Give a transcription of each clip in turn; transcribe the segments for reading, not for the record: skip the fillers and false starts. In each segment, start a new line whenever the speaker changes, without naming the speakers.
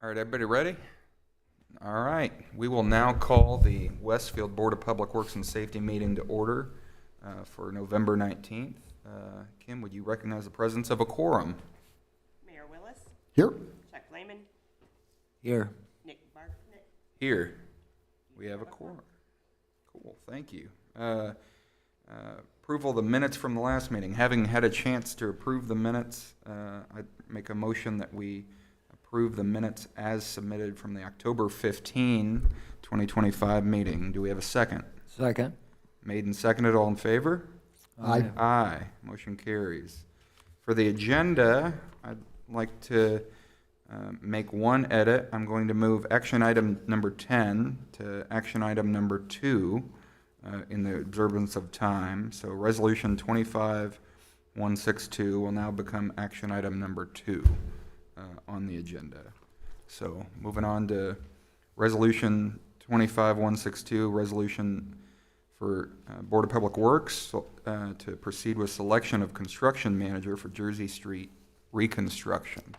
All right, everybody ready? All right, we will now call the Westfield Board of Public Works and Safety meeting to order for November 19th. Kim, would you recognize the presence of a quorum?
Mayor Willis,
Here.
Chuck Lehman,
Here.
Nick Bartlett.
Here. We have a quorum. Cool, thank you. Approval of the minutes from the last meeting. Having had a chance to approve the minutes, I make a motion that we approve the minutes as submitted from the October 15, 2025 meeting. Do we have a second?
Second.
Made and seconded, all in favor?
Aye.
Aye. Motion carries. For the agenda, I'd like to make one edit. I'm going to move action item number 10 to action item number 2 in the observance of time. So resolution 25-162 will now become action item number 2 on the agenda. So moving on to resolution 25-162, resolution for Board of Public Works to proceed with selection of construction manager for Jersey Street reconstruction.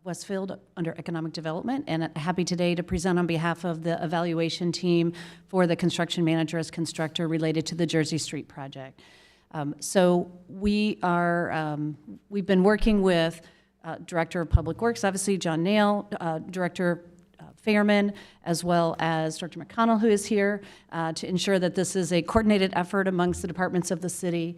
Westfield under Economic Development, and happy today to present on behalf of the evaluation team for the construction manager as constructor related to the Jersey Street project. So we've been working with Director of Public Works, obviously John Nail, Director Fairman, as well as Director McConnell, who is here, to ensure that this is a coordinated effort amongst the departments of the city.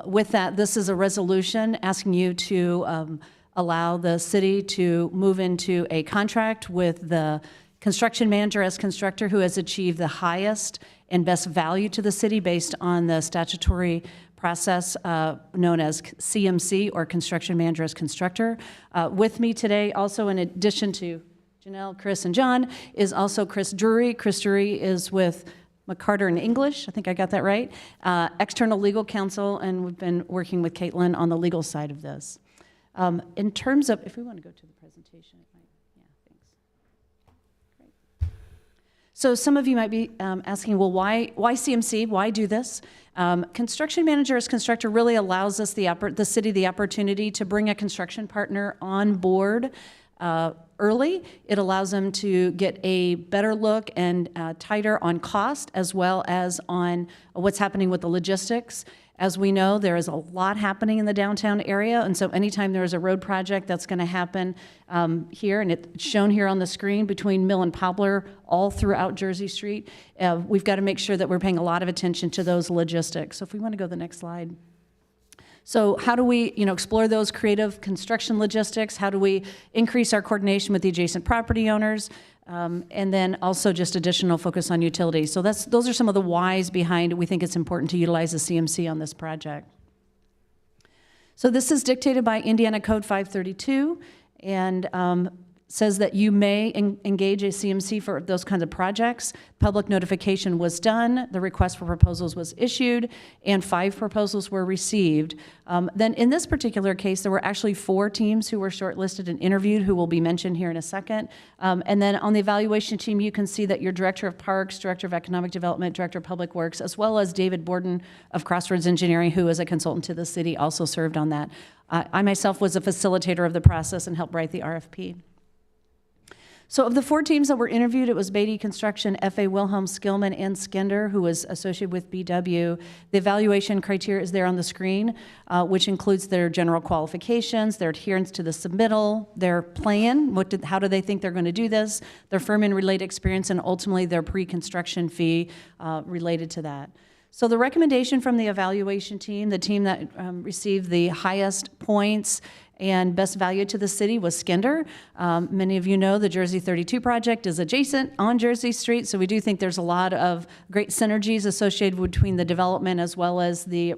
With that, this is a resolution asking you to allow the city to move into a contract with the construction manager as constructor who has achieved the highest and best value to the city based on the statutory process known as CMC, or construction manager as constructor. With me today, also in addition to Janelle, Chris, and John, is also Chris Drury. Chris Drury is with McCarter in English, I think I got that right, external legal counsel, and we've been working with Caitlin on the legal side of this. In terms of, if we want to go to the presentation, yeah, thanks. Great. So some of you might be asking, well, why CMC? Why do this? Construction manager as constructor really allows us, the city, the opportunity to bring a construction partner on board early. It allows them to get a better look and tighter on cost, as well as on what's happening with the logistics. As we know, there is a lot happening in the downtown area, and so anytime there is a road project that's going to happen here, and it's shown here on the screen between Mill and Poplar, all throughout Jersey Street, we've got to make sure that we're paying a lot of attention to those logistics. So if we want to go to the next slide. So how do we, explore those creative construction logistics? How do we increase our coordination with the adjacent property owners? And then also just additional focus on utilities. So those are some of the whys behind we think it's important to utilize the CMC on this project. So this is dictated by Indiana Code 532, and says that you may engage a CMC for those kinds of projects. Public notification was done, the request for proposals was issued, and 5 proposals were received. Then in this particular case, there were actually 4 teams who were shortlisted and interviewed, who will be mentioned here in a second. And then on the evaluation team, you can see that your Director of Parks, Director of Economic Development, Director of Public Works, as well as David Borden of Crossroads Engineering, who is a consultant to the city, also served on that. I myself was a facilitator of the process and helped write the RFP. So of the 4 teams that were interviewed, it was Beatty Construction, F.A. Wilhelm, Skillman, and Skender, who was associated with BW. The evaluation criteria is there on the screen, which includes their general qualifications, their adherence to the submittal, their plan, how do they think they're going to do this, their firm and related experience, and ultimately their pre-construction fee related to that. So the recommendation from the evaluation team, the team that received the highest points and best value to the city, was Skender. Many of you know the Jersey 32 project is adjacent on Jersey Street, so we do think there's a lot of great synergies associated between the development as well as the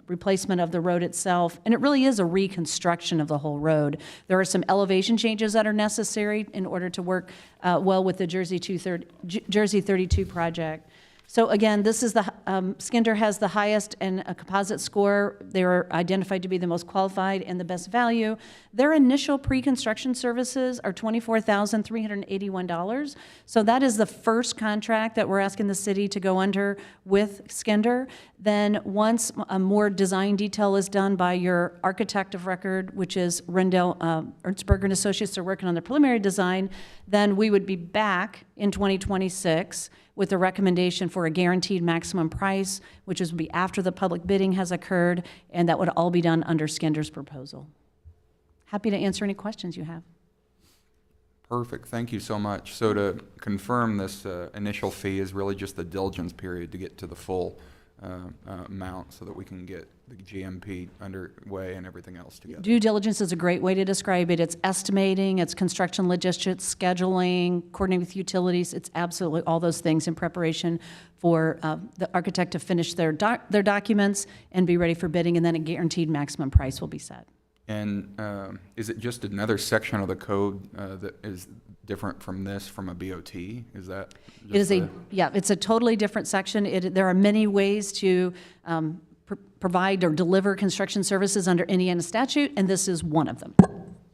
replacement of the road itself. And it really is a reconstruction of the whole road. There are some elevation changes that are necessary in order to work well with the Jersey 32 project. So again, this is the, Skinder has the highest and a composite score. They were identified to be the most qualified and the best value. Their initial pre-construction services are $24,381. So that is the first contract that we're asking the city to go under with Skinder. Then once a more design detail is done by your architect of record, which is Rendell, Ernstberger and Associates, are working on the preliminary design, then we would be back in 2026 with a recommendation for a guaranteed maximum price, which would be after the public bidding has occurred, and that would all be done under Skinder's proposal. Happy to answer any questions you have.
Perfect, thank you so much. So to confirm, this initial fee is really just the diligence period to get to the full amount so that we can get the GMP underway and everything else together.
Due diligence is a great way to describe it. It's estimating, it's construction logistics, scheduling, coordinating with utilities. It's absolutely all those things in preparation for the architect to finish their documents and be ready for bidding, and then a guaranteed maximum price will be set.
And is it just another section of the code that is different from this, from a BOT? Is that
It is yeah, it's a totally different section. There are many ways to provide or deliver construction services under Indiana statute, and this is one of them.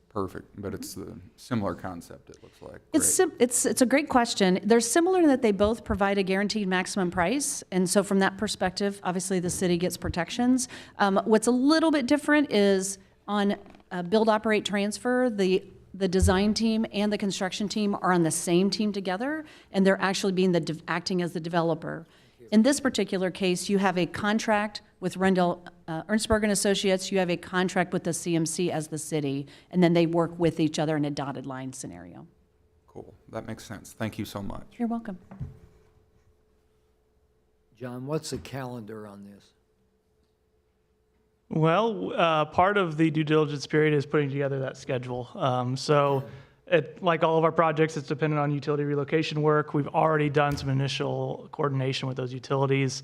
Perfect, but it's the similar concept, it looks like.
It's a great question. They're similar in that they both provide a guaranteed maximum price, and so from that perspective, obviously the city gets protections. What's a little bit different is on build, operate, transfer, the design team and the construction team are on the same team together, and they're actually being acting as the developer. In this particular case, you have a contract with Rendell, Ernstberger and Associates. You have a contract with the CMC as the city, and then they work with each other in a dotted line scenario.
Cool, that makes sense. Thank you so much.
You're welcome.
John, what's the calendar on this?
Well, part of the due diligence period is putting together that schedule. Like all of our projects, it's dependent on utility relocation work. We've already done some initial coordination with those utilities.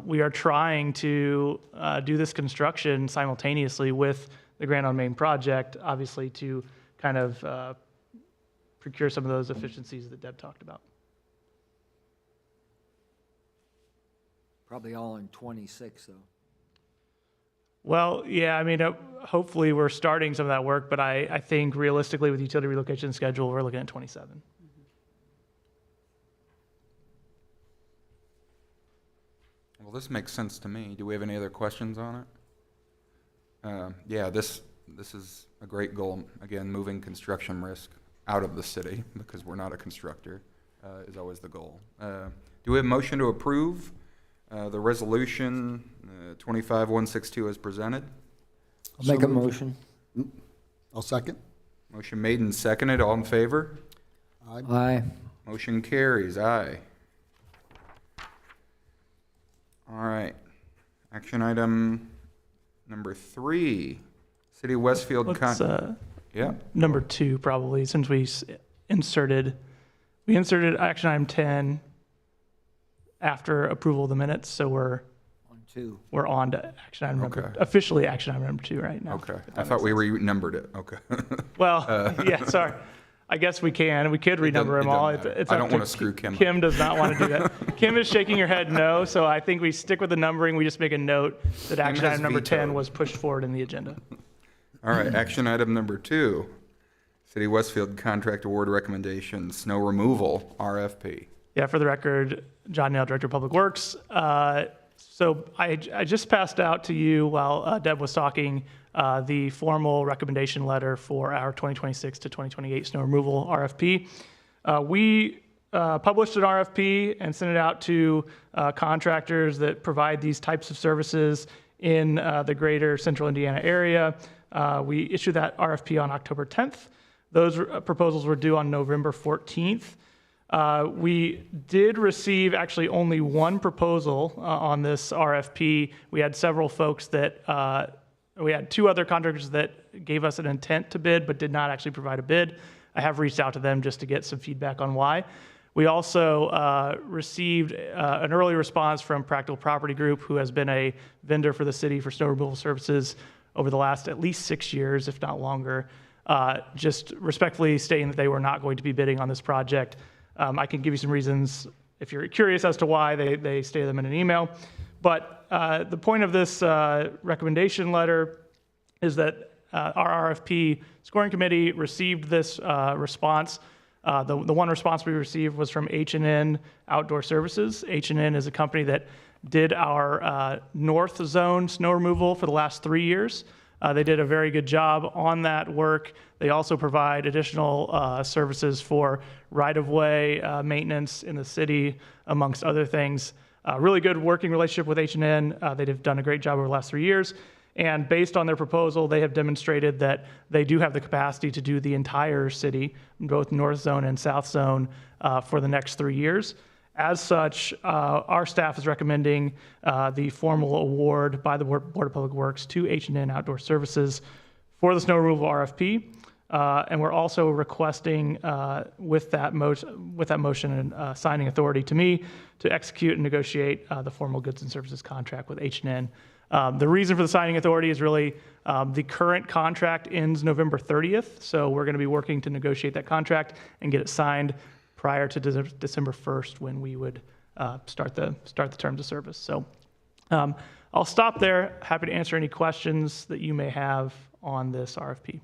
We are trying to do this construction simultaneously with the Grand on Main project, obviously to kind of procure some of those efficiencies that Deb talked about.
Probably all in 26, though.
Well, yeah, I mean, hopefully we're starting some of that work, but I think realistically with utility relocation schedule, we're looking at 27.
Well, this makes sense to me. Do we have any other questions on it? Yeah, this is a great goal. Again, moving construction risk out of the city, because we're not a constructor, is always the goal. Do we have a motion to approve the resolution 25162 as presented?
I'll make a motion.
I'll second.
Motion made and seconded. All in favor?
Aye.
Motion carries. Aye. All right. Action item number 3. City of Westfield.
Let's,
Yeah.
number 2 probably, since we inserted action item 10 after approval of the minutes, so we're on to action item number, officially action item number 2 right now.
Okay. I thought we renumbered it. Okay.
Well, yeah, sorry. I guess we could renumber them all. It's
I don't want to screw Kim up.
Kim does not want to do that. Kim is shaking her head no, so I think we stick with the numbering. We just make a note that action item number 10 was pushed forward in the agenda.
All right, action item number 2. City of Westfield contract award recommendation, snow removal, RFP.
Yeah, for the record, John Nail, Director of Public Works. So I just passed out to you while Deb was talking the formal recommendation letter for our 2026 to 2028 snow removal RFP. We published an RFP and sent it out to contractors that provide these types of services in the greater central Indiana area. We issued that RFP on October 10th. Those proposals were due on November 14th. We did receive actually only one proposal on this RFP. We had several folks that, we had 2 other contractors that gave us an intent to bid but did not actually provide a bid. I have reached out to them just to get some feedback on why. We also received an early response from Practical Property Group, who has been a vendor for the city for snow removal services over the last at least 6 years, if not longer, just respectfully stating that they were not going to be bidding on this project. I can give you some reasons if you're curious as to why, they stated them in an email. But the point of this recommendation letter is that our RFP scoring committee received this response. The one response we received was from H&N Outdoor Services. H&N is a company that did our north zone snow removal for the last 3 years. They did a very good job on that work. They also provide additional services for right-of-way maintenance in the city, amongst other things. Really good working relationship with H&N. They've done a great job over the last 3 years. And based on their proposal, they have demonstrated that they do have the capacity to do the entire city, both North Zone and South Zone, for the next 3 years. As such, our staff is recommending the formal award by the Board of Public Works to H&N Outdoor Services for the snow removal RFP. And we're also requesting with that motion and signing authority to me to execute and negotiate the formal goods and services contract with H&N. The reason for the signing authority is really the current contract ends November 30th, so we're going to be working to negotiate that contract and get it signed prior to December 1st when we would start the terms of service. So I'll stop there. Happy to answer any questions that you may have on this RFP.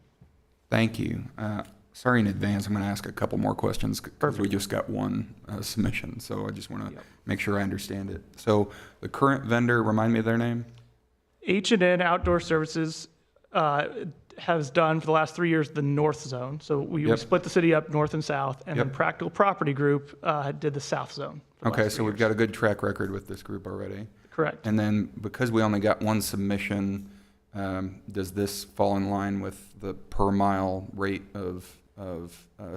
Thank you. Sorry in advance, I'm going to ask a couple more questions because we just got one submission, so I just want to make sure I understand it. So the current vendor, remind me of their name?
H&N Outdoor Services has done for the last 3 years the North Zone. So we split the city up north and south, and then Practical Property Group did the South Zone.
Okay, so we've got a good track record with this group already.
Correct.
And then because we only got one submission, does this fall in line with the per mile rate of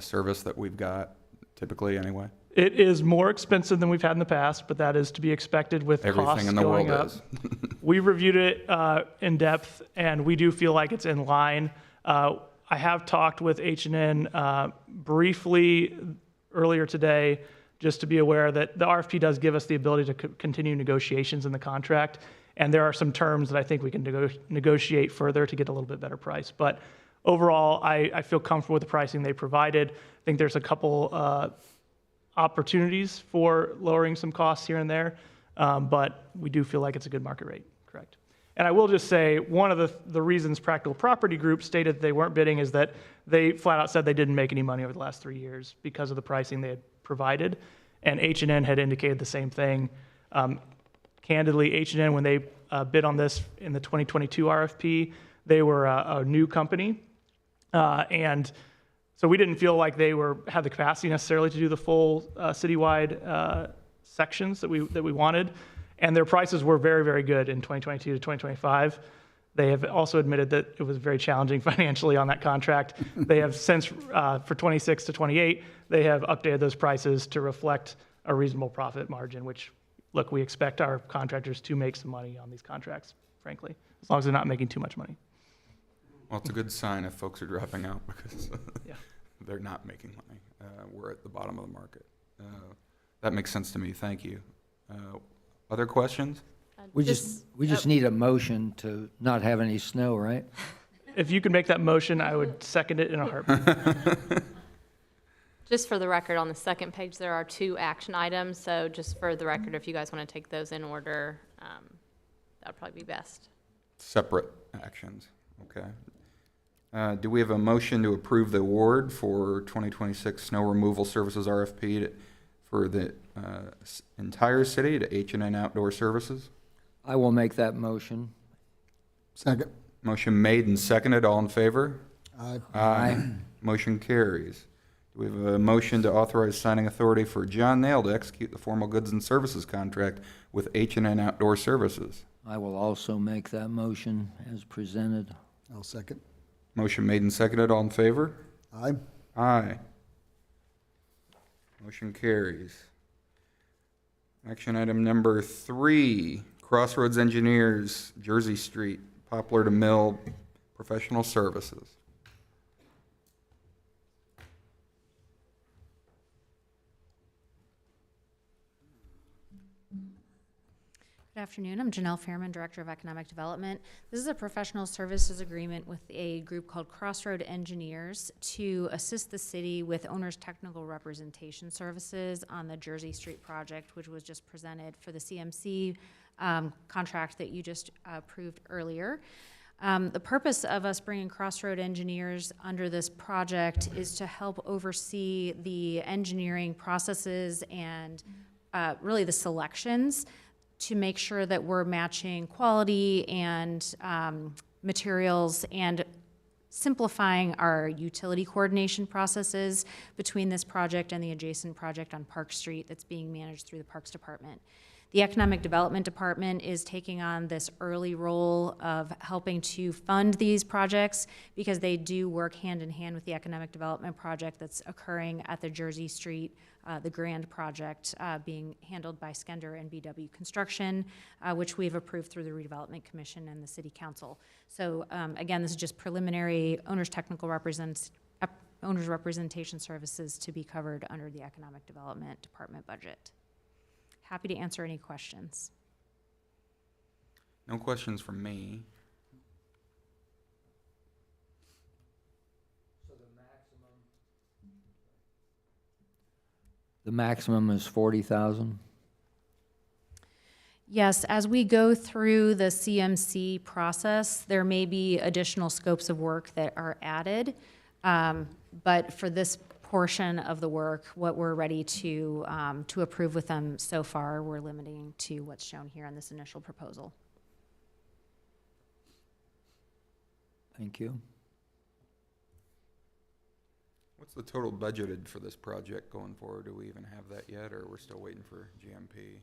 service that we've got typically anyway?
It is more expensive than we've had in the past, but that is to be expected with
Everything
costs
in the
going
world
up.
is.
We reviewed it in depth, and we do feel like it's in line. I have talked with H&N briefly earlier today, just to be aware that the RFP does give us the ability to continue negotiations in the contract, and there are some terms that I think we can negotiate further to get a little bit better price. But overall, I feel comfortable with the pricing they provided. I think there's a couple opportunities for lowering some costs here and there, but we do feel like it's a good market rate, correct. And I will just say, one of the reasons Practical Property Group stated they weren't bidding is that they flat out said they didn't make any money over the last 3 years because of the pricing they had provided, and H&N had indicated the same thing. Candidly, H&N, when they bid on this in the 2022 RFP, they were a new company, and so we didn't feel like they had the capacity necessarily to do the full citywide sections that we wanted. And their prices were very, very good in 2022 to 2025. They have also admitted that it was very challenging financially on that contract. They have since, for 26 to 28, they have updated those prices to reflect a reasonable profit margin, which, look, we expect our contractors to make some money on these contracts, frankly, as long as they're not making too much money.
Well, it's a good sign if folks are dropping out because they're not making money. We're at the bottom of the market. That makes sense to me. Thank you. Other questions?
We just need a motion to not have any snow, right?
If you could make that motion, I would second it in a heartbeat.
Just for the record, on the second page, there are 2 action items. So just for the record, if you guys want to take those in order, that would probably be best.
Separate actions. Okay. Do we have a motion to approve the award for 2026 snow removal services RFP for the entire city to H&N Outdoor Services?
I will make that motion.
Second.
Motion made and seconded. All in favor?
Aye.
Aye. Motion carries. Do we have a motion to authorize signing authority for John Nail to execute the formal goods and services contract with H&N Outdoor Services?
I will also make that motion as presented.
I'll second.
Motion made and seconded. All in favor?
Aye.
Aye. Motion carries. Action item number 3, Crossroads Engineers, Jersey Street, Poplar to Mill, Professional Services.
Good afternoon. I'm Janelle Fairman, Director of Economic Development. This is a professional services agreement with a group called Crossroad Engineers to assist the city with owner's technical representation services on the Jersey Street project, which was just presented for the CMC contract that you just approved earlier. The purpose of us bringing Crossroad Engineers under this project is to help oversee the engineering processes and really the selections to make sure that we're matching quality and materials and simplifying our utility coordination processes between this project and the adjacent project on Park Street that's being managed through the Parks Department. The Economic Development Department is taking on this early role of helping to fund these projects because they do work hand in hand with the Economic Development project that's occurring at the Jersey Street, the Grand project being handled by Skender and BW Construction, which we've approved through the Redevelopment Commission and the City Council. So again, this is just preliminary owner's representation services to be covered under the Economic Development Department budget. Happy to answer any questions.
No questions from me.
The maximum is 40,000?
Yes, as we go through the CMC process, there may be additional scopes of work that are added. But for this portion of the work, what we're ready to approve with them so far, we're limiting to what's shown here on this initial proposal.
Thank you.
What's the total budgeted for this project going forward? Do we even have that yet, or we're still waiting for GMP?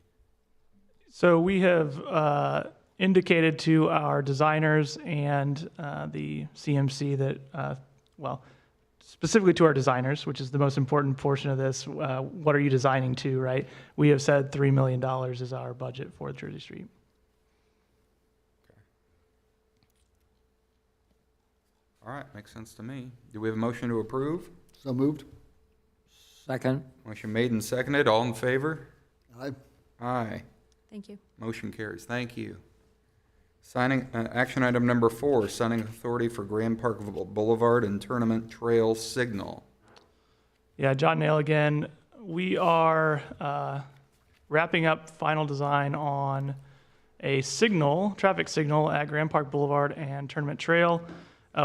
So we have indicated to our designers and the CMC that, specifically to our designers, which is the most important portion of this, what are you designing to, right? We have said $3 million is our budget for Jersey Street.
All right, makes sense to me. Do we have a motion to approve?
So moved.
Second?
Motion made and seconded. All in favor?
Aye.
Aye.
Thank you.
Motion carries. Thank you. Signing, action item number 4, signing authority for Grand Park Boulevard and Tournament Trail Signal.
Yeah, John Nail again. We are wrapping up final design on a signal, traffic signal at Grand Park Boulevard and Tournament Trail.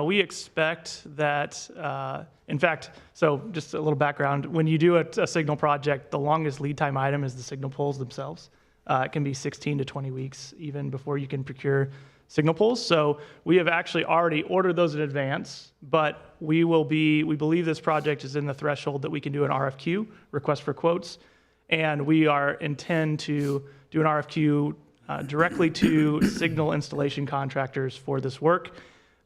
We expect that, in fact, so just a little background, when you do a signal project, the longest lead time item is the signal poles themselves. It can be 16 to 20 weeks even before you can procure signal poles. So we have actually already ordered those in advance, but we believe this project is in the threshold that we can do an RFQ, request for quotes, and we intend to do an RFQ directly to signal installation contractors for this work.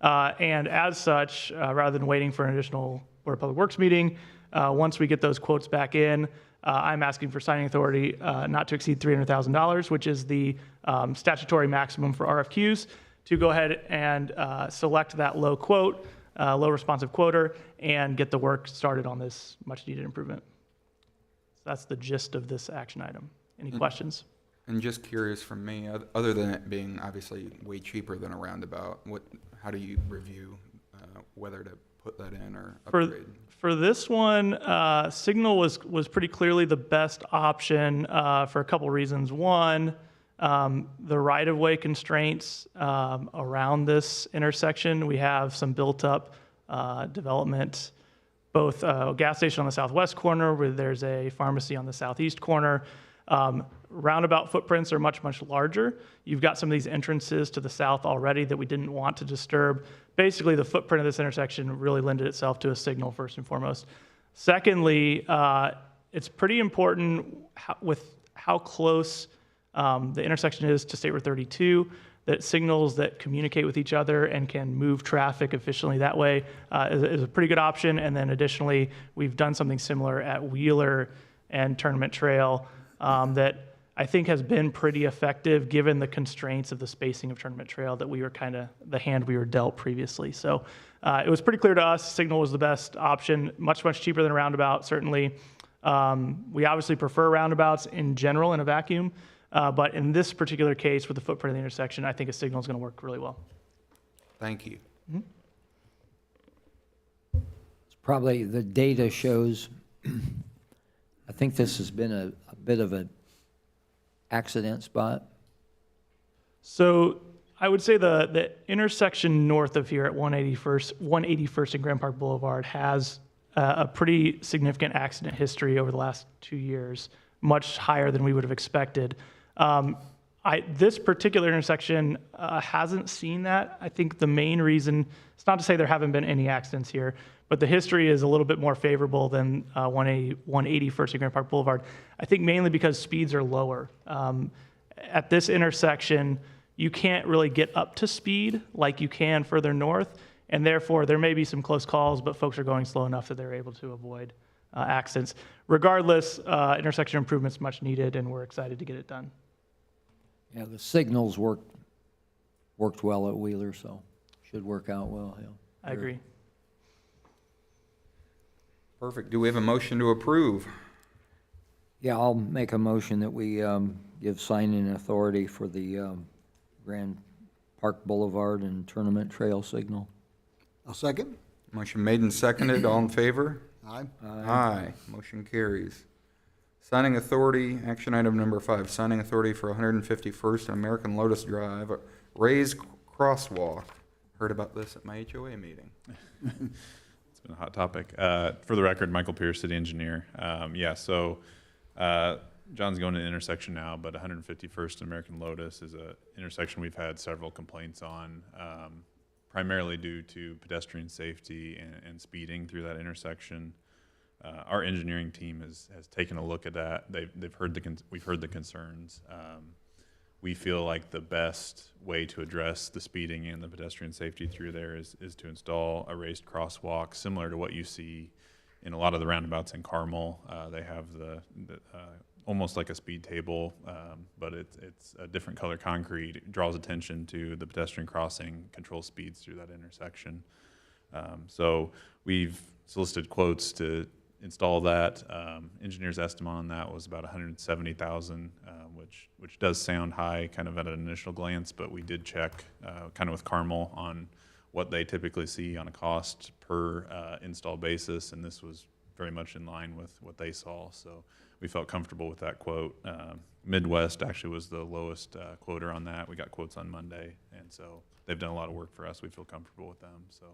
And as such, rather than waiting for an additional Board of Public Works meeting, once we get those quotes back in, I'm asking for signing authority not to exceed $300,000, which is the statutory maximum for RFQs, to go ahead and select that low quote, low responsive quoter, and get the work started on this much needed improvement. So that's the gist of this action item. Any questions?
And just curious from me, other than it being obviously way cheaper than a roundabout, how do you review whether to put that in or upgrade?
For this one, Signal was pretty clearly the best option for a couple reasons. One, the right-of-way constraints around this intersection. We have some built-up development, both a gas station on the southwest corner where there's a pharmacy on the southeast corner. Roundabout footprints are much, much larger. You've got some of these entrances to the south already that we didn't want to disturb. Basically, the footprint of this intersection really lended itself to a signal, first and foremost. Secondly, it's pretty important with how close the intersection is to State Road 32, that signals that communicate with each other and can move traffic efficiently that way is a pretty good option. And then additionally, we've done something similar at Wheeler and Tournament Trail that I think has been pretty effective given the constraints of the spacing of Tournament Trail that we were kind of the hand we were dealt previously. So it was pretty clear to us Signal was the best option, much, much cheaper than a roundabout, certainly. We obviously prefer roundabouts in general in a vacuum, But in this particular case, with the footprint of the intersection, I think a signal is going to work really well.
Thank you.
It's probably, the data shows, I think this has been a bit of an accident spot.
So I would say the intersection north of here at 181st and Grand Park Boulevard has a pretty significant accident history over the last 2 years, much higher than we would have expected. This particular intersection hasn't seen that. I think the main reason, it's not to say there haven't been any accidents here, but the history is a little bit more favorable than 181st and Grand Park Boulevard. I think mainly because speeds are lower. At this intersection, you can't really get up to speed like you can further north, and therefore there may be some close calls, but folks are going slow enough that they're able to avoid accidents. Regardless, intersection improvements much needed, and we're excited to get it done.
Yeah, the signals worked well at Wheeler, so should work out well, yeah.
I agree.
Perfect. Do we have a motion to approve?
Yeah, I'll make a motion that we give signing authority for the Grand Park Boulevard and Tournament Trail signal.
I'll second.
Motion made and seconded. All in favor?
Aye.
Aye. Motion carries. Signing authority, action item number 5, signing authority for 151st and American Lotus Drive, raised crosswalk. Heard about this at my HOA meeting.
It's been a hot topic. For the record, Michael Pierce, city engineer. John's going to the intersection now, but 151st and American Lotus is an intersection we've had several complaints on, primarily due to pedestrian safety and speeding through that intersection. Our engineering team has taken a look at that. We've heard the concerns. We feel like the best way to address the speeding and the pedestrian safety through there is to install a raised crosswalk similar to what you see in a lot of the roundabouts in Carmel. They have the almost like a speed table, but it's a different color concrete. It draws attention to the pedestrian crossing, controls speeds through that intersection. So we've solicited quotes to install that. Engineer's estimate on that was about $170,000, which does sound high kind of at an initial glance, but we did check kind of with Carmel on what they typically see on a cost per install basis, and this was very much in line with what they saw. So we felt comfortable with that quote. Midwest actually was the lowest quoter on that. We got quotes on Monday, and so they've done a lot of work for us. We feel comfortable with them. So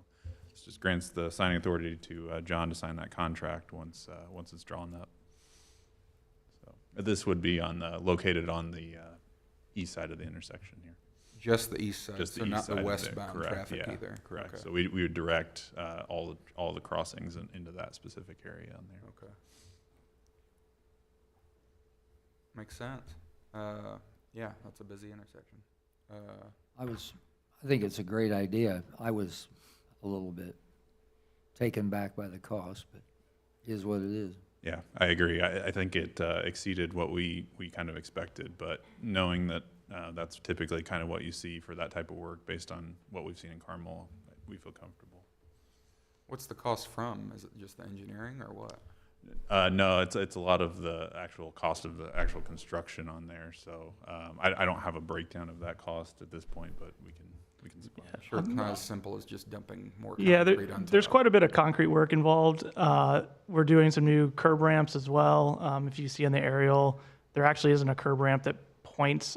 this just grants the signing authority to John to sign that contract once it's drawn up. So this would be located on the east side of the intersection here.
Just the east side,
Just the
so
east
not
side
the
of it,
westbound
correct,
traffic
yeah,
either?
Correct.
Okay.
So we would direct all the crossings into that specific area on there.
Okay. Makes sense. Yeah, that's a busy intersection.
I think it's a great idea. I was a little bit taken back by the cost, but it is what it is.
Yeah, I agree. I think it exceeded what we kind of expected, but knowing that that's typically kind of what you see for that type of work based on what we've seen in Carmel, we feel comfortable.
What's the cost from? Is it just the engineering or what?
No, it's a lot of the actual cost of the actual construction on there. So I don't have a breakdown of that cost at this point, but we can supply that.
Sure, it's not as simple as just dumping more
Yeah,
concrete on top.
there's quite a bit of concrete work involved. We're doing some new curb ramps as well. If you see on the aerial, there actually isn't a curb ramp that points,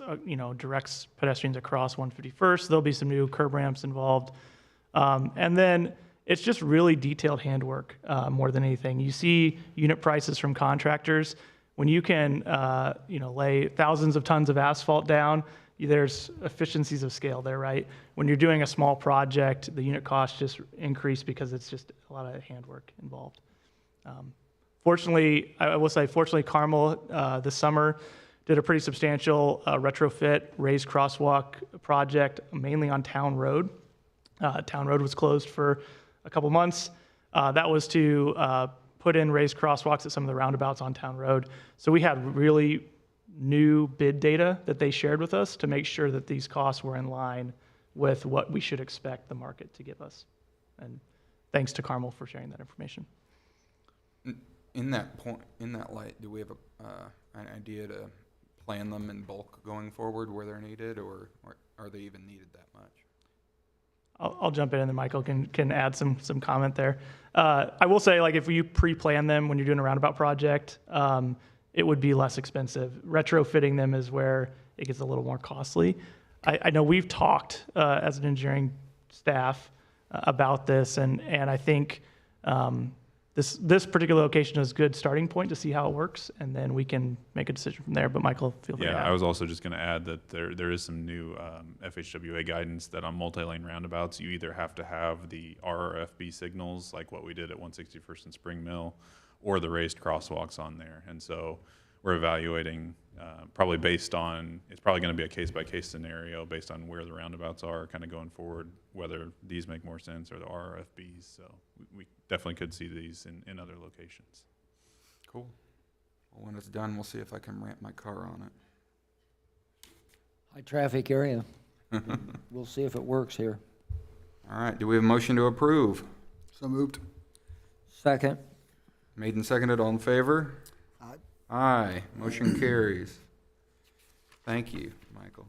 directs pedestrians across 151st. There'll be some new curb ramps involved. And then it's just really detailed handwork more than anything. You see unit prices from contractors. When you can, lay thousands of tons of asphalt down, there's efficiencies of scale there, right? When you're doing a small project, the unit costs just increase because it's just a lot of handwork involved. Fortunately, Carmel this summer did a pretty substantial retrofit raised crosswalk project, mainly on Town Road. Town Road was closed for a couple months. That was to put in raised crosswalks at some of the roundabouts on Town Road. So we had really new bid data that they shared with us to make sure that these costs were in line with what we should expect the market to give us. And thanks to Carmel for sharing that information.
In that light, do we have an idea to plan them in bulk going forward where they're needed, or are they even needed that much?
I'll jump in and then Michael can add some comment there. I will say, like, if you pre-plan them when you're doing a roundabout project, it would be less expensive. Retrofitting them is where it gets a little more costly. I know we've talked as an engineering staff about this, and I think this particular location is a good starting point to see how it works, and then we can make a decision from there. But Michael, feel free to
Yeah,
add.
I was also just going to add that there is some new FHWA guidance that on multi-lane roundabouts, you either have to have the RRFB signals, like what we did at 161st and Spring Mill, or the raised crosswalks on there. And so we're evaluating probably based on, it's probably going to be a case-by-case scenario based on where the roundabouts are kind of going forward, whether these make more sense or the RRFBs. So we definitely could see these in other locations.
Cool. Well, when it's done, we'll see if I can ramp my car on it.
High traffic area. We'll see if it works here.
All right, do we have a motion to approve?
So moved.
Second.
Made and seconded, all in favor?
Aye.
Aye, motion carries. Thank you, Michael.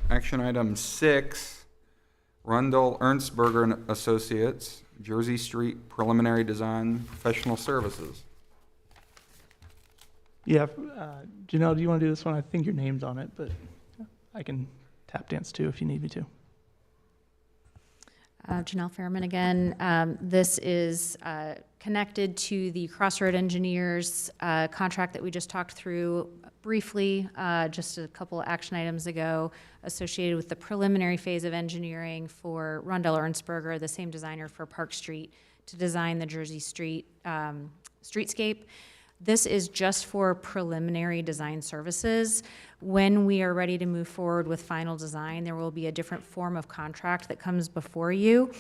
Action item 6, Rundle Ernstberger and Associates, Jersey Street Preliminary Design Professional Services.
Yeah, Janelle, do you want to do this one? I think your name's on it, but I can tap dance too if you need me to.
Janelle Fairman again. This is connected to the Crossroad Engineers contract that we just talked through briefly just a couple action items ago, associated with the preliminary phase of engineering for Rundell Ernstberger, the same designer for Park Street, to design the Jersey Street streetscape. This is just for preliminary design services. When we are ready to move forward with final design, there will be a different form of contract that comes before you.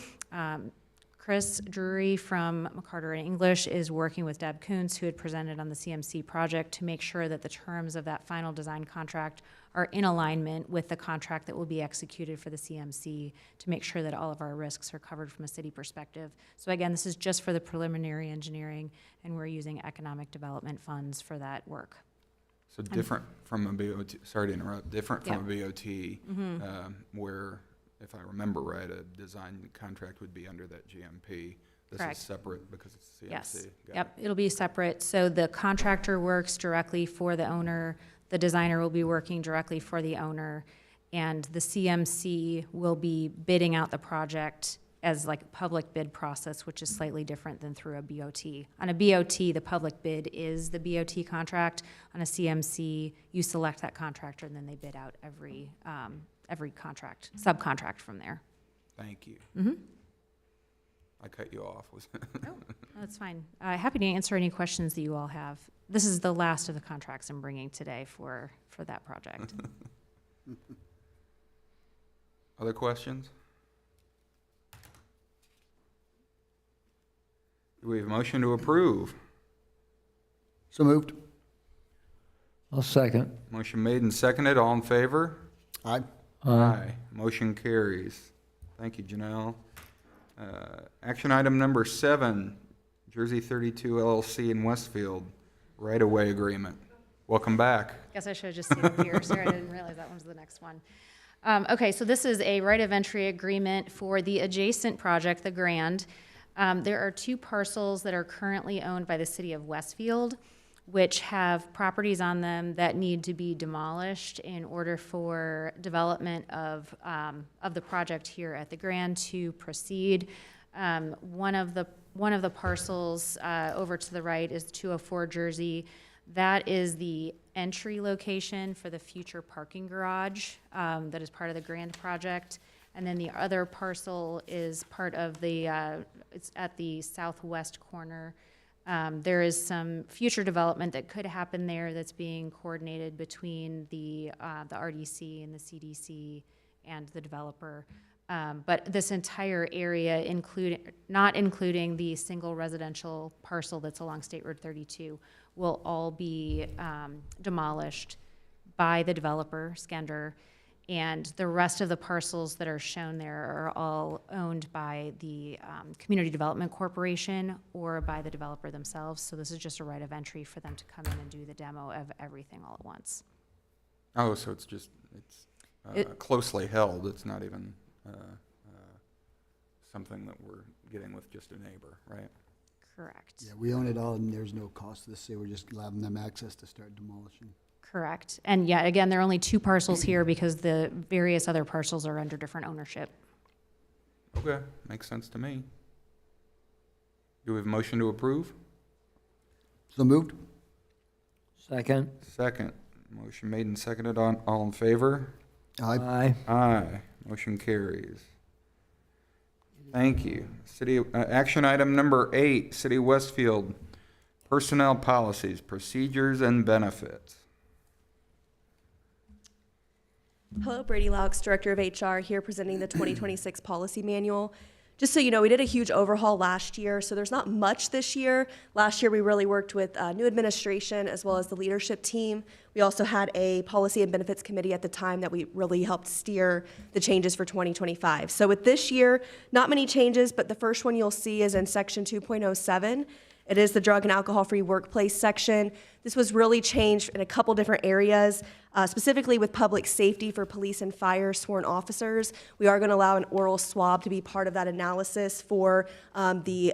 Chris Drury from McCarter and English is working with Deb Kuntz, who had presented on the CMC project, to make sure that the terms of that final design contract are in alignment with the contract that will be executed for the CMC, to make sure that all of our risks are covered from a city perspective. So again, this is just for the preliminary engineering, and we're using economic development funds for that work.
So different from a BOT, sorry to interrupt, different from a BOT, where, if I remember right, a design contract would be under that GMP. This
Correct.
is separate because it's CMC.
Yes.
Got
Yep, it'll be separate. So the contractor works directly for the owner, the designer will be working directly for the owner, and the CMC will be bidding out the project as like a public bid process, which is slightly different than through a BOT. On a BOT, the public bid is the BOT contract. On a CMC, you select that contractor, and then they bid out every contract, subcontract from there.
Thank you.
Mm-hmm.
I cut you off.
No, that's fine. Happy to answer any questions that you all have. This is the last of the contracts I'm bringing today for that project.
Other questions? Do we have a motion to approve?
So moved.
I'll second.
Motion made and seconded, all in favor?
Aye.
Aye. Motion carries. Thank you, Janelle. Action item number 7, Jersey 32 LLC in Westfield, right-of-way agreement. Welcome back.
Guess I should have just seen it here. Sorry, I didn't realize that one's the next one. Okay, so this is a right of entry agreement for the adjacent project, the Grand. There are 2 parcels that are currently owned by the city of Westfield, which have properties on them that need to be demolished in order for development of the project here at the Grand to proceed. One of the parcels over to the right is 204 Jersey. That is the entry location for the future parking garage that is part of the Grand project. And then the other parcel is part of the, it's at the southwest corner. There is some future development that could happen there that's being coordinated between the RDC and the CDC and the developer. But this entire area, not including the single residential parcel that's along State Road 32, will all be demolished by the developer, Skender, and the rest of the parcels that are shown there are all owned by the Community Development Corporation or by the developer themselves. So this is just a right of entry for them to come in and do the demo of everything all at once.
Oh, so it's just, closely held, it's not even something that we're getting with just a neighbor, right?
Correct.
Yeah, we own it all, and there's no cost to the city. We're just allowing them access to start demolishing.
Correct. And yeah, again, there are only 2 parcels here because the various other parcels are under different ownership.
Okay, makes sense to me. Do we have a motion to approve?
So moved?
Second?
Second. Motion made and seconded on, all in favor?
Aye.
Aye.
Aye. Motion carries. Thank you. City, action item number 8, City of Westfield, personnel policies, procedures, and benefits.
Hello, Brady Laux, Director of HR, here presenting the 2026 Policy Manual. Just so you know, we did a huge overhaul last year, so there's not much this year. Last year, we really worked with new administration as well as the leadership team. We also had a Policy and Benefits Committee at the time that we really helped steer the changes for 2025. So with this year, not many changes, but the first one you'll see is in Section 2.07. It is the drug and alcohol-free workplace section. This was really changed in a couple different areas, specifically with public safety for police and fire sworn officers. We are going to allow an oral swab to be part of that analysis for the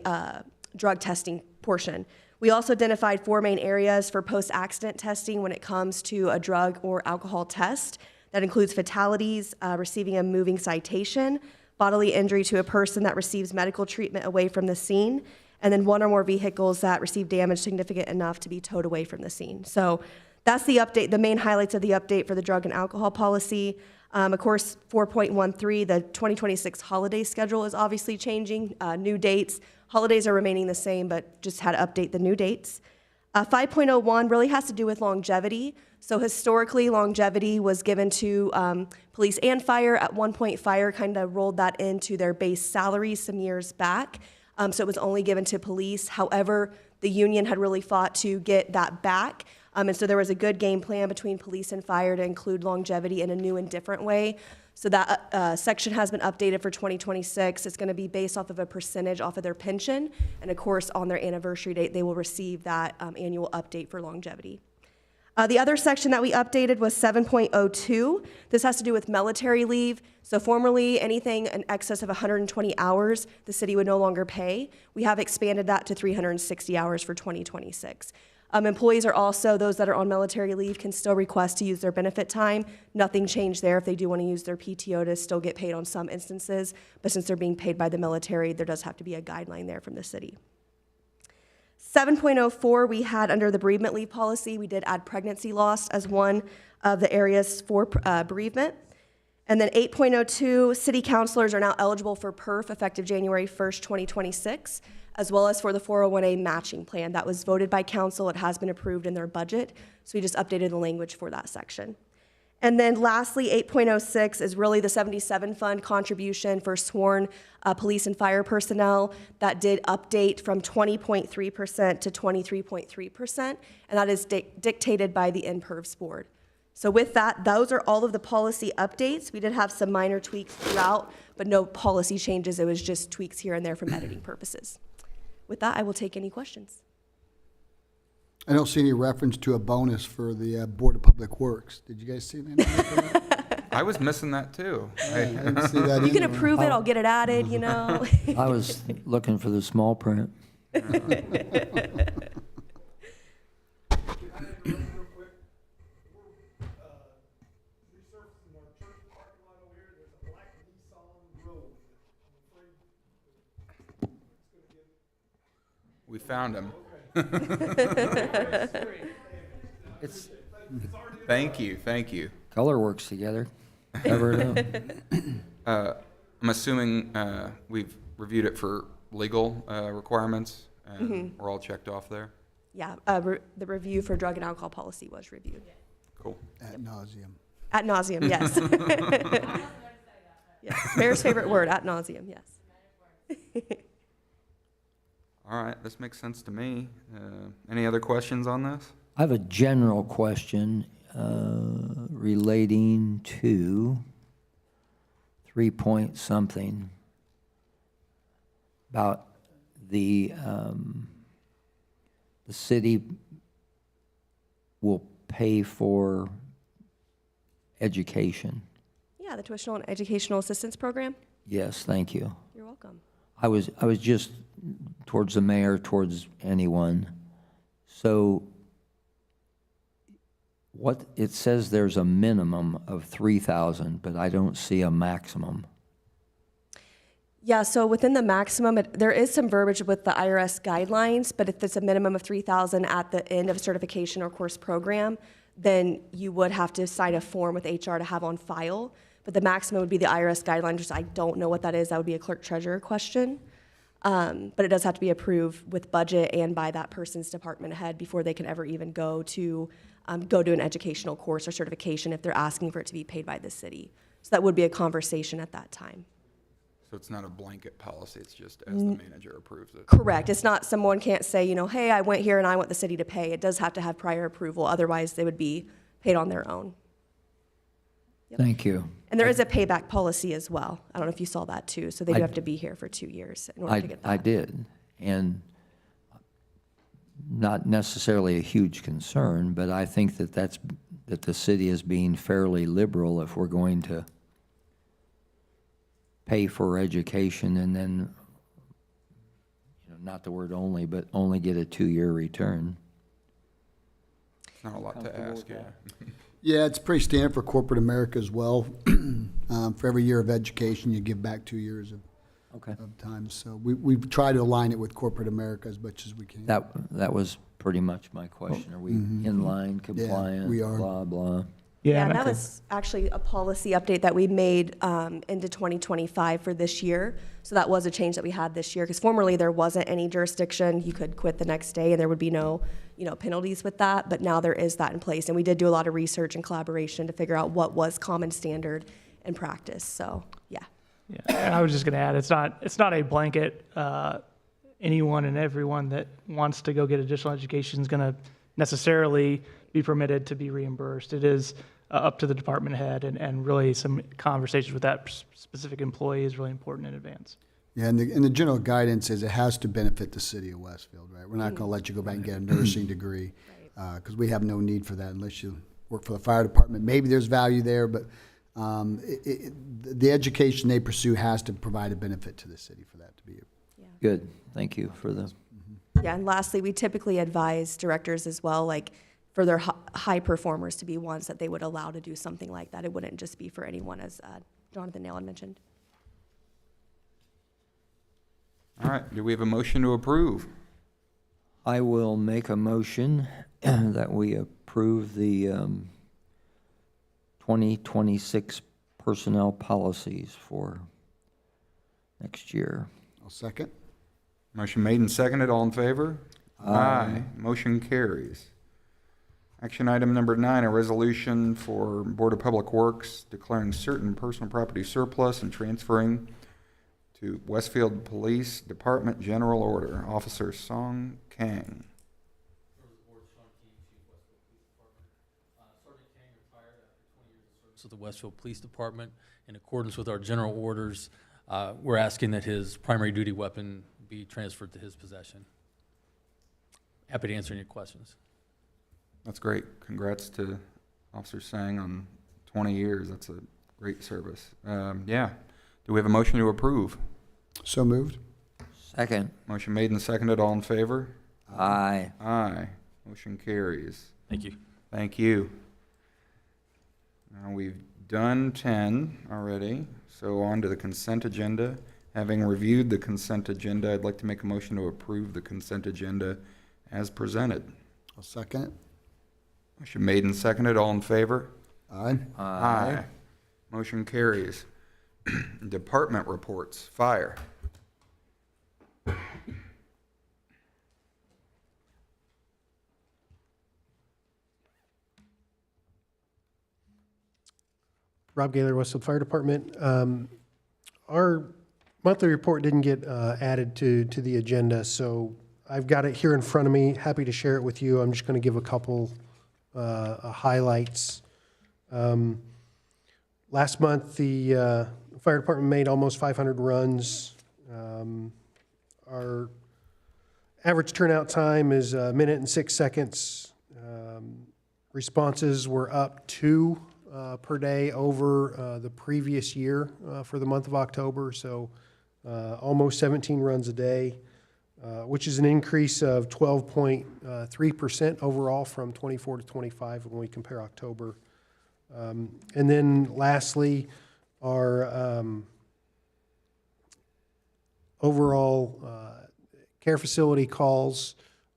drug testing portion. We also identified 4 main areas for post-accident testing when it comes to a drug or alcohol test. That includes fatalities, receiving a moving citation, bodily injury to a person that receives medical treatment away from the scene, and then 1 or more vehicles that receive damage significant enough to be towed away from the scene. So that's the update, the main highlights of the update for the drug and alcohol policy. Of course, 4.13, the 2026 holiday schedule is obviously changing, new dates. Holidays are remaining the same, but just had to update the new dates. 5.01 really has to do with longevity. So historically, longevity was given to police and fire. At one point, fire kind of rolled that into their base salaries some years back. So it was only given to police. However, the union had really fought to get that back. And so there was a good game plan between police and fire to include longevity in a new and different way. So that section has been updated for 2026. It's going to be based off of a percentage off of their pension. And of course, on their anniversary date, they will receive that annual update for longevity. The other section that we updated was 7.02. This has to do with military leave. So formerly, anything in excess of 120 hours, the city would no longer pay. We have expanded that to 360 hours for 2026. Employees are also, those that are on military leave can still request to use their benefit time. Nothing changed there if they do want to use their PTO to still get paid on some instances. But since they're being paid by the military, there does have to be a guideline there from the city. 7.04, we had under the bereavement leave policy, we did add pregnancy loss as one of the areas for bereavement. And then 8.02, city councilors are now eligible for PERF effective January 1st, 2026, as well as for the 401A matching plan. That was voted by council. It has been approved in their budget. So we just updated the language for that section. And then lastly, 8.06 is really the 77 fund contribution for sworn police and fire personnel that did update from 20.3% to 23.3%, and that is dictated by the NPERVs board. So with that, those are all of the policy updates. We did have some minor tweaks throughout, but no policy changes. It was just tweaks here and there from editing purposes. With that, I will take any questions.
I don't see any reference to a bonus for the Board of Public Works. Did you guys see that?
I was missing that too.
I didn't see that
You can
anywhere.
approve it, I'll get it added, you know.
I was looking for the small print.
We found him.
It's,
Thank you, thank you.
color works together. Cover it up.
I'm assuming we've reviewed it for legal requirements, and we're all checked off there?
Yeah, the review for drug and alcohol policy was reviewed.
Cool.
Ad nauseum.
Ad nauseum, yes. Yes, Mayor's favorite word, ad nauseum, yes.
All right, this makes sense to me. Any other questions on this?
I have a general question relating to 3 something about the city will pay for education.
Yeah, the Tuitional and Educational Assistance Program.
Yes, thank you.
You're welcome.
I was just towards the mayor, towards anyone. So what, it says there's a minimum of 3,000, but I don't see a maximum.
Yeah, so within the maximum, there is some verbiage with the IRS guidelines, but if it's a minimum of 3,000 at the end of a certification or course program, then you would have to sign a form with HR to have on file. But the maximum would be the IRS guidelines, which I don't know what that is. That would be a clerk treasurer question. But it does have to be approved with budget and by that person's department head before they can ever even go to an educational course or certification if they're asking for it to be paid by the city. So that would be a conversation at that time.
So it's not a blanket policy, it's just as the manager approves it.
Correct. It's not, someone can't say, hey, I went here and I want the city to pay. It does have to have prior approval. Otherwise, they would be paid on their own.
Thank you.
And there is a payback policy as well. I don't know if you saw that too. So they do have to be here for 2 years in order to get that.
I did, and not necessarily a huge concern, but I think that the city is being fairly liberal if we're going to pay for education and then, not the word only, but only get a 2-year return.
It's not a lot to ask, yeah.
Yeah, it's pretty standard for corporate America as well. For every year of education, you give back 2 years of time. So we try to align it with corporate America as much as we can.
That was pretty much my question. Are we in line, compliant,
we are.
blah, blah?
Yeah, and
I
that
think-
was actually a policy update that we made into 2025 for this year. So that was a change that we had this year, because formerly there wasn't any jurisdiction. You could quit the next day and there would be no, penalties with that. But now there is that in place. And we did do a lot of research and collaboration to figure out what was common standard and practice. So, yeah.
Yeah, and I was just going to add, it's not a blanket. Anyone and everyone that wants to go get additional education is going to necessarily be permitted to be reimbursed. It is up to the department head, and really some conversations with that specific employee is really important in advance.
Yeah, and the general guidance is it has to benefit the city of Westfield, right? We're not going to let you go back and get a nursing degree because we have no need for that unless you work for the fire department. Maybe there's value there, but the education they pursue has to provide a benefit to the city for that to be.
Good, thank you for the,
Yeah, and lastly, we typically advise directors as well, like for their high performers to be ones that they would allow to do something like that. It wouldn't just be for anyone, as Jonathan Nalen mentioned.
All right, do we have a motion to approve?
I will make a motion that we approve the 2026 personnel policies for next year.
I'll second.
Motion made and seconded, all in favor? Aye. Motion carries. Action item number 9, a resolution for Board of Public Works declaring certain personal property surplus and transferring to Westfield Police Department General Order. Officer Song Kang.
So the Westfield Police Department, in accordance with our general orders, we're asking that his primary duty weapon be transferred to his possession. Happy to answer any questions.
That's great. Congrats to Officer Sang on 20 years. That's a great service. Yeah. Do we have a motion to approve?
So moved.
Second.
Motion made and seconded. All in favor?
Aye.
Aye. Motion carries.
Thank you.
Thank you. Now we've done 10 already, so on to the consent agenda. Having reviewed the consent agenda, I'd like to make a motion to approve the consent agenda as presented.
I'll second it.
Motion made and seconded. All in favor?
Aye.
Aye. Motion carries. Department reports. Fire.
Rob Gaylor, Westfield Fire Department. Our monthly report didn't get added to the agenda, so I've got it here in front of me. Happy to share it with you. I'm just going to give a couple highlights. Last month, the fire department made almost 500 runs. Our average turnout time is 1 minute and 6 seconds. Responses were up 2 per day over the previous year for the month of October, so almost 17 runs a day, which is an increase of 12.3% overall from 24 to 25 when we compare October. And then lastly, our overall care facility calls,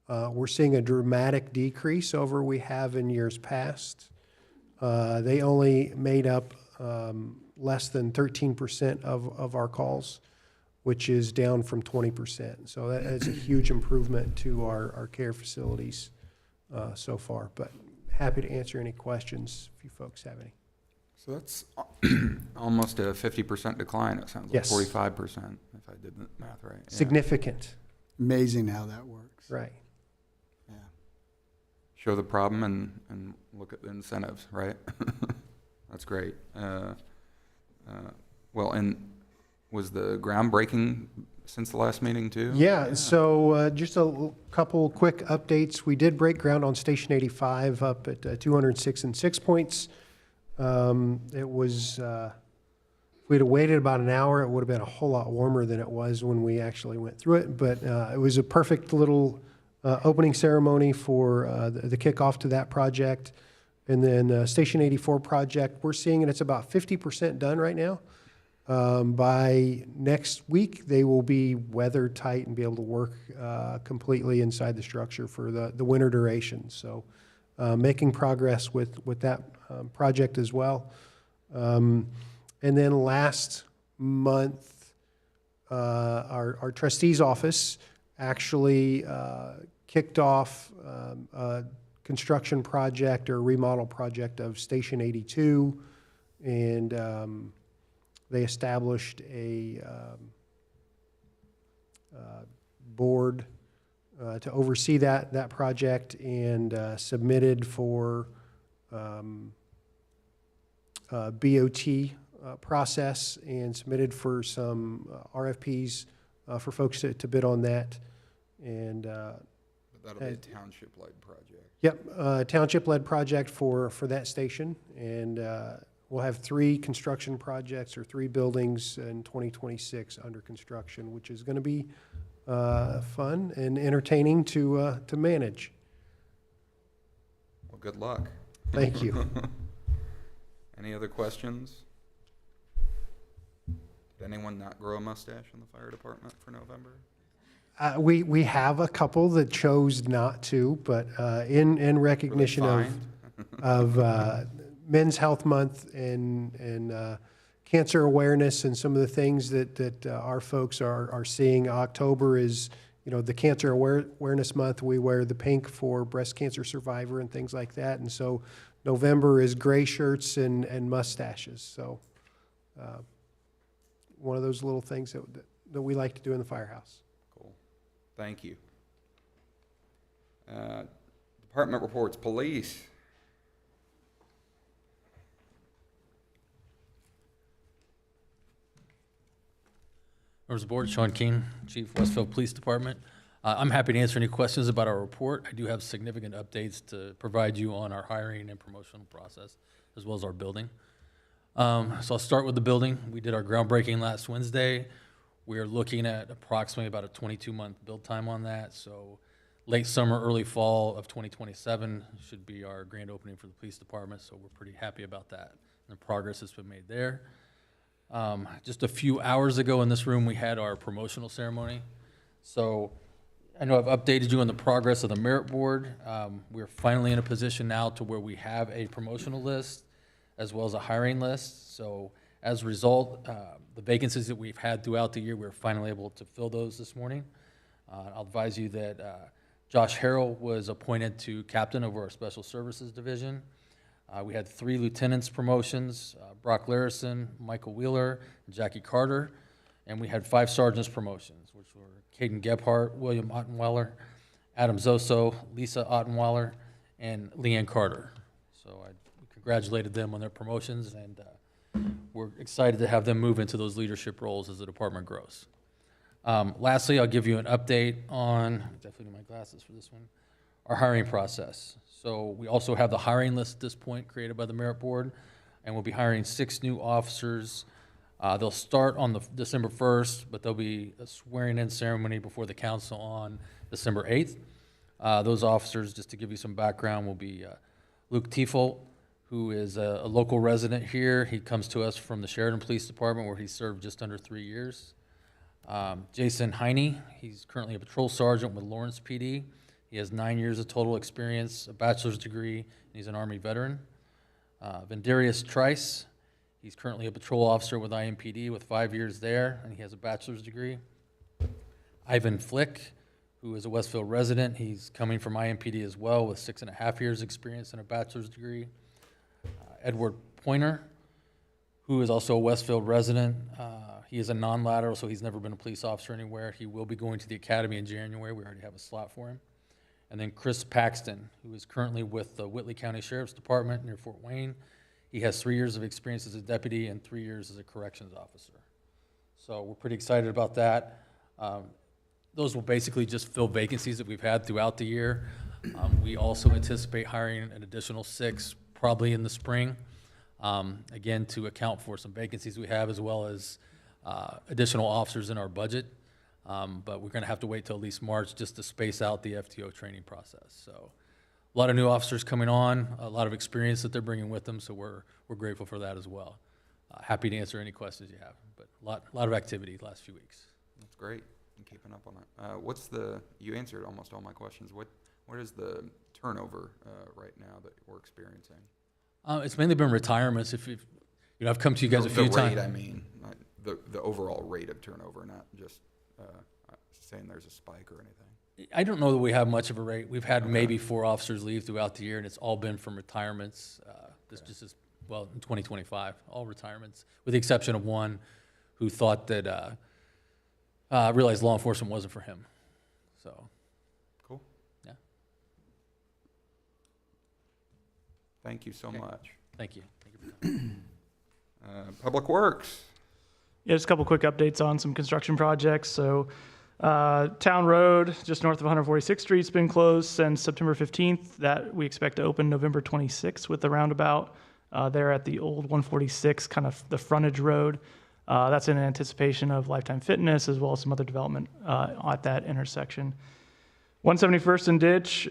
we're seeing a dramatic decrease over we have in years past. They only made up less than 13% of our calls, which is down from 20%. So that is a huge improvement to our care facilities so far. But happy to answer any questions if you folks have any.
So that's almost a 50% decline, it sounds like.
Yes.
45%, if I did the math right. Yeah.
Significant,
Amazing how that works.
right?
Yeah.
Show the problem and look at the incentives, right? That's great. Well, and was the groundbreaking since the last meeting too?
Yeah, so just a couple quick updates. We did break ground on Station 85 up at 206 and 6 points. It was, if we'd have waited about an hour, it would have been a whole lot warmer than it was when we actually went through it. But it was a perfect little opening ceremony for the kickoff to that project. And then Station 84 project, we're seeing it, it's about 50% done right now. By next week, they will be weather tight and be able to work completely inside the structure for the winter duration. So making progress with that project as well. And then last month, our trustee's office actually kicked off a construction project or remodel project of Station 82, and they established a board to oversee that project and submitted for BOT process and submitted for some RFPs for folks to bid on that. And
That'll be a township-led project.
yep, township-led project for that station. And we'll have 3 construction projects or 3 buildings in 2026 under construction, which is going to be fun and entertaining to manage.
Well, good luck.
Thank you.
Any other questions? Did anyone not grow a mustache in the fire department for November?
We have a couple that chose not to, but in recognition
Were they
of Men's Health Month and cancer awareness and some of the things that our folks are seeing. October is, the Cancer Awareness Month. We wear the pink for breast cancer survivor and things like that. And so November is gray shirts and mustaches. So one of those little things that we like to do in the firehouse.
Cool. Thank you. Department reports, police.
Members of the board, Sean Keane, Chief, Westfield Police Department. I'm happy to answer any questions about our report. I do have significant updates to provide you on our hiring and promotional process, as well as our building. So I'll start with the building. We did our groundbreaking last Wednesday. We are looking at approximately about a 22-month build time on that. So late summer, early fall of 2027 should be our grand opening for the police department. So we're pretty happy about that and the progress that's been made there. Just a few hours ago in this room, we had our promotional ceremony. So I know I've updated you on the progress of the merit board. We're finally in a position now to where we have a promotional list as well as a hiring list. So as a result, the vacancies that we've had throughout the year, we're finally able to fill those this morning. I'll advise you that Josh Harrell was appointed to captain over our special services division. We had 3 lieutenants promotions, Brock Larison, Michael Wheeler, and Jackie Carter. And we had 5 sergeants promotions, which were Caden Gebhardt, William Ottenweiler, Adam Zoso, Lisa Ottenweiler, and Leanne Carter. So I congratulated them on their promotions, and we're excited to have them move into those leadership roles as the department grows. Lastly, I'll give you an update on, definitely need my glasses for this one, our hiring process. So we also have the hiring list at this point created by the merit board. and we'll be hiring 6 new officers. They'll start on December 1st, but there'll be a swearing-in ceremony before the council on December 8th. Those officers, just to give you some background, will be Luke Tiefel, who is a local resident here. He comes to us from the Sheridan Police Department, where he served just under 3 years. Jason Heine, he's currently a patrol sergeant with Lawrence PD. He has 9 years of total experience, a bachelor's degree, and he's an Army veteran. Vendarius Trice, he's currently a patrol officer with IMPD with 5 years there, and he has a bachelor's degree. Ivan Flick, who is a Westfield resident. He's coming from IMPD as well with 6.5 years experience and a bachelor's degree. Edward Pointer, who is also a Westfield resident. He is a non-lateral, so he's never been a police officer anywhere. He will be going to the academy in January. We already have a slot for him. And then Chris Paxton, who is currently with the Whitley County Sheriff's Department near Fort Wayne. He has 3 years of experience as a deputy and 3 years as a corrections officer. So we're pretty excited about that. Those will basically just fill vacancies that we've had throughout the year. We also anticipate hiring an additional 6 probably in the spring, again, to account for some vacancies we have, as well as additional officers in our budget. But we're going to have to wait till at least March just to space out the FTO training process. So a lot of new officers coming on, a lot of experience that they're bringing with them, so we're grateful for that as well. Happy to answer any questions you have, but a lot of activity the last few weeks.
That's great. I'm keeping up on it. You answered almost all my questions. What is the turnover right now that we're experiencing?
It's mainly been retirements. I've come to you guys a few times.
The rate, I mean, not the overall rate of turnover, not just saying there's a spike or anything.
I don't know that we have much of a rate. We've had maybe 4 officers leave throughout the year, and it's all been from retirements. This just is, well, in 2025, all retirements, with the exception of one who thought that realized law enforcement wasn't for him. So,
cool.
Yeah.
Thank you so much.
Thank you. Thank you for coming.
Public Works.
Yeah, just a couple quick updates on some construction projects. So, Town Road, just north of 146th Street, has been closed since September 15th. That we expect to open November 26th with the roundabout there at the old 146, kind of the frontage road. That's in anticipation of Lifetime Fitness as well as some other development at that intersection. 171st and Ditch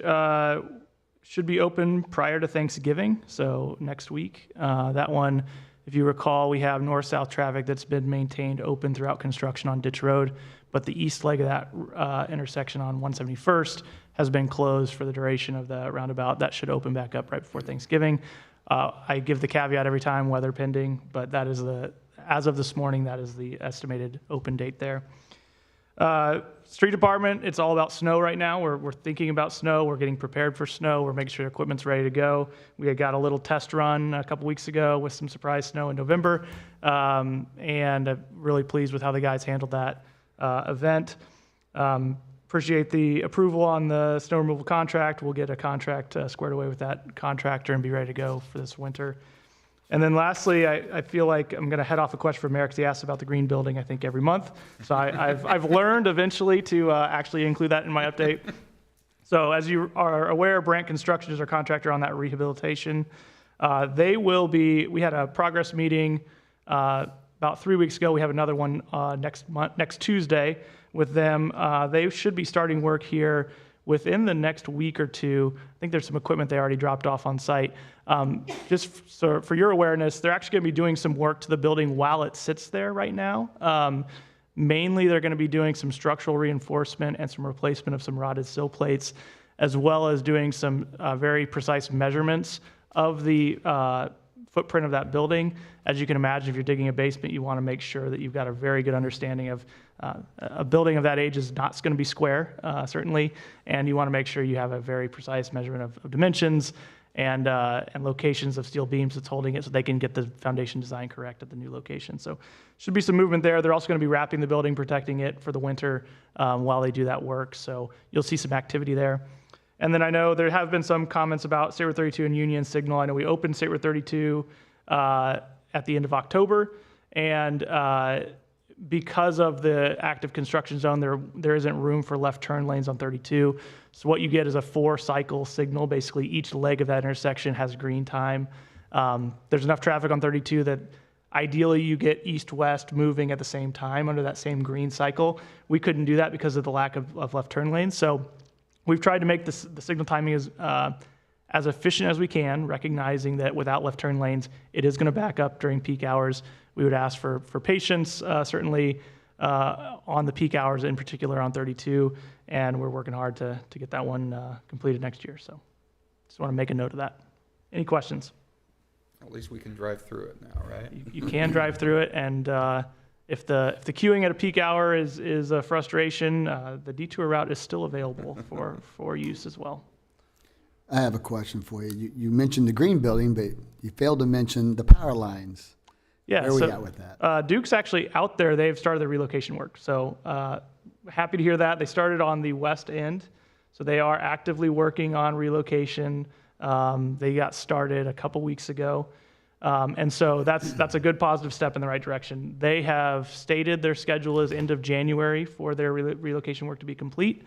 should be open prior to Thanksgiving, so next week. That one, if you recall, we have north-south traffic that's been maintained open throughout construction on Ditch Road, but the east leg of that intersection on 171st has been closed for the duration of the roundabout. That should open back up right before Thanksgiving. I give the caveat every time, weather pending, but that is as of this morning, that is the estimated open date there. Street Department, it's all about snow right now. We're thinking about snow. We're getting prepared for snow. We're making sure equipment's ready to go. We had got a little test run a couple weeks ago with some surprise snow in November, and I'm really pleased with how the guys handled that event. Appreciate the approval on the snow removal contract. We'll get a contract squared away with that contractor and be ready to go for this winter. And then lastly, I feel like I'm going to head off a question from Eric, because he asks about the green building, I think, every month. So I've learned eventually to actually include that in my update. So as you are aware, Brandt Construction is our contractor on that rehabilitation. We had a progress meeting about 3 weeks ago. We have another one next Tuesday with them. They should be starting work here within the next week or two. I think there's some equipment they already dropped off on site. Just so for your awareness, they're actually going to be doing some work to the building while it sits there right now. Mainly, they're going to be doing some structural reinforcement and some replacement of some rotted sill plates, as well as doing some very precise measurements of the footprint of that building. As you can imagine, if you're digging a basement, you want to make sure that you've got a very good understanding of a building of that age is not going to be square, certainly, and you want to make sure you have a very precise measurement of dimensions and locations of steel beams that's holding it, so they can get the foundation design correct at the new location. So should be some movement there. They're also going to be wrapping the building, protecting it for the winter while they do that work. So you'll see some activity there. And then I know there have been some comments about State Road 32 and Union Signal. I know we opened State Road 32 at the end of October, and because of the active construction zone, there isn't room for left turn lanes on 32. So what you get is a 4-cycle signal. Basically, each leg of that intersection has green time. There's enough traffic on 32 that ideally you get east-west moving at the same time under that same green cycle. We couldn't do that because of the lack of left turn lanes. So we've tried to make the signal timing as efficient as we can, recognizing that without left turn lanes, it is going to back up during peak hours. We would ask for patience, certainly on the peak hours, in particular on 32, and we're working hard to get that one completed next year. So just want to make a note of that. Any questions?
At least we can drive through it now, right?
You can drive through it, and if the queuing at a peak hour is a frustration, the detour route is still available for use as well.
I have a question for you. You mentioned the green building, but you failed to mention the power lines.
Yeah,
Where are we at with that?
Duke's actually out there. They've started the relocation work. So happy to hear that. They started on the west end, so they are actively working on relocation. They got started a couple weeks ago. And so that's a good positive step in the right direction. They have stated their schedule is end of January for their relocation work to be complete.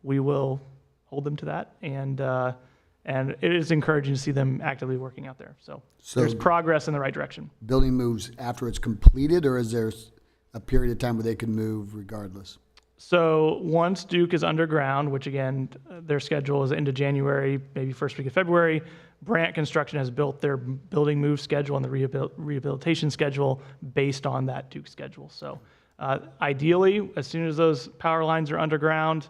We will hold them to that, and it is encouraging to see them actively working out there. So there's progress in the right direction.
Building moves after it's completed, or is there a period of time where they can move regardless?
So once Duke is underground, which again, their schedule is into January, maybe first week of February, Brant Construction has built their building move schedule and the rehabilitation schedule based on that Duke schedule. So ideally, as soon as those power lines are underground,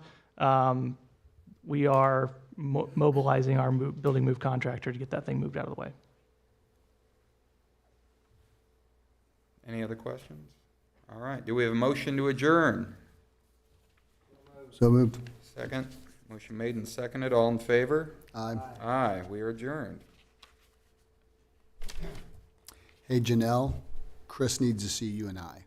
we are mobilizing our building move contractor to get that thing moved out of the way.
Any other questions? All right, do we have a motion to adjourn?
So moved.
Second, motion made and seconded, all in favor?
Aye.
Aye, we are adjourned.
Hey, Janelle, Chris needs to see you and I.